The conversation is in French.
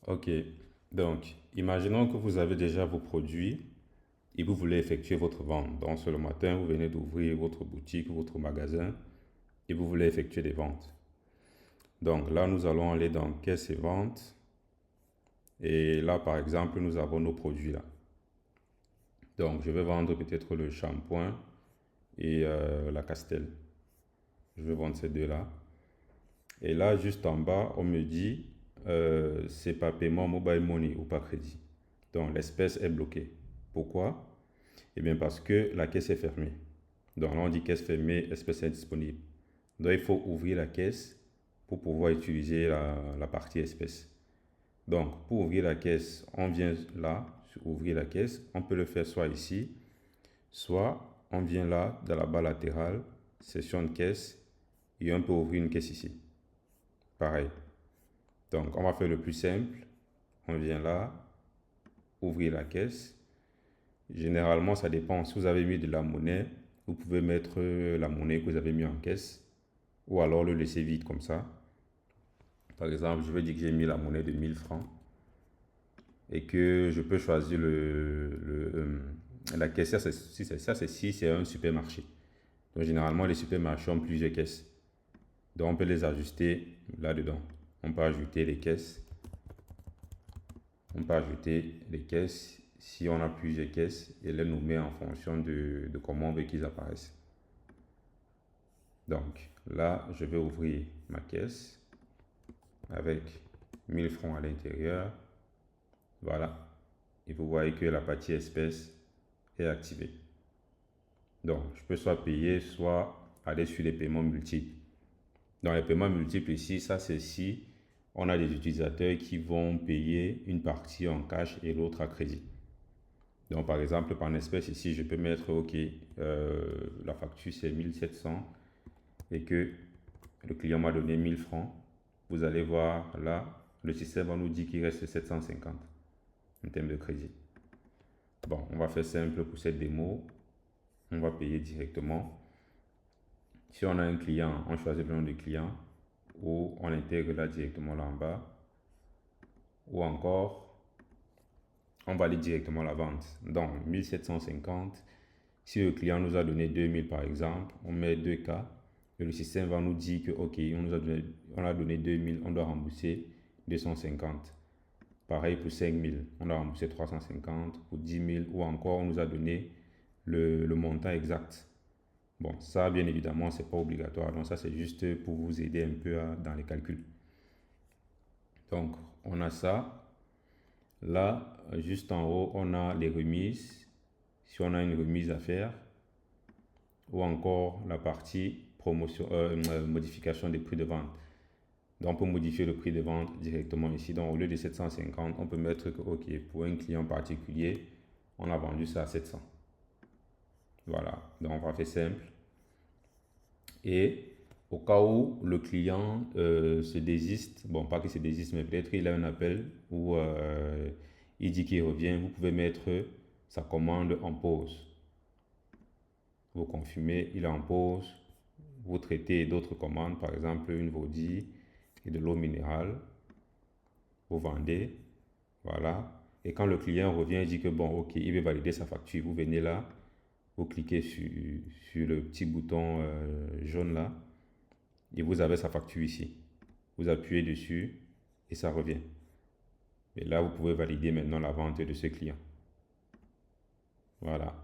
Ok, donc imaginons que vous avez déjà vos produits et vous voulez effectuer votre vente. Donc c'est le matin, vous venez d'ouvrir votre boutique, votre magasin et vous voulez effectuer des ventes. Donc là, nous allons aller dans caisse et ventes. Et là, par exemple, nous avons nos produits là. Donc je vais vendre peut-être le shampoing et la Castel. Je vais vendre ces deux-là. Et là, juste en bas, on me dit c'est pas paiement mobile money ou pas crédit. Donc l'espèce est bloquée. Pourquoi? Eh bien parce que la caisse est fermée. Donc là, on dit caisse fermée, espèce indisponible. Donc il faut ouvrir la caisse pour pouvoir utiliser la partie espèce. Donc pour ouvrir la caisse, on vient là, sur ouvrir la caisse. On peut le faire soit ici, soit on vient là, dans la barre latérale, session de caisse, et on peut ouvrir une caisse ici. Pareil. Donc on va faire le plus simple. On vient là, ouvrir la caisse. Généralement, ça dépend. Si vous avez mis de la monnaie, vous pouvez mettre la monnaie que vous avez mis en caisse ou alors le laisser vide comme ça. Par exemple, je vais dire que j'ai mis la monnaie de 1000 francs et que je peux choisir la caissière. Si c'est un supermarché. Donc, généralement, les supermarchés ont plusieurs caisses. Donc, on peut les ajuster là-dedans. On peut ajouter les caisses. On peut ajouter les caisses. Si on a plusieurs caisses, et les nommer en fonction de comment on veut qu'ils apparaissent. Donc là, je vais ouvrir ma caisse avec 1000 francs à l'intérieur. Voilà. Et vous voyez que la partie espèce est activée. Donc, je peux soit payer, soit aller sur les paiements multiples. Dans les paiements multiples ici, ça c'est si on a des utilisateurs qui vont payer une partie en cash et l'autre à crédit. Donc, par exemple, par espèce ici, je peux mettre, OK, la facture c'est 1700 et que le client m'a donné 1000 francs. Vous allez voir là, le système va nous dire qu'il reste 750 en termes de crédit. Bon, on va faire simple pour cette démo. On va payer directement. Si on a un client, on choisit le nom du client ou on intègre là directement là en bas. Ou encore, on valide directement la vente. Donc, 1750. Si le client nous a donné 2000 par exemple, on met 2K. Et le système va nous dire que, OK, on a donné 2000, on doit rembourser 250. Pareil pour 5000, on doit rembourser 350. Pour 10 000, ou encore, on nous a donné le montant exact. Bon, ça, bien évidemment, c'est pas obligatoire. Donc, ça, c'est juste pour vous aider un peu dans les calculs. Donc, on a ça. Là, juste en haut, on a les remises. Si on a une remise à faire, ou encore la partie promotion, modification des prix de vente. Donc, on peut modifier le prix de vente directement ici. Donc, au lieu de 750, on peut mettre que, OK, pour un client particulier, on a vendu ça à 700. Voilà. Donc, on va faire simple. Et au cas où le client se désiste, bon, pas qu'il se désiste, mais peut-être il a un appel où il dit qu'il revient, vous pouvez mettre sa commande en pause. Vous confirmez, il est en pause. Vous traitez d'autres commandes, par exemple une vodie et de l'eau minérale. Vous vendez, voilà. Et quand le client revient et dit que bon, ok, il veut valider sa facture, vous venez là, vous cliquez sur le petit bouton jaune là, et vous avez sa facture ici. Vous appuyez dessus et ça revient. Et là, vous pouvez valider maintenant la vente de ce client. Voilà.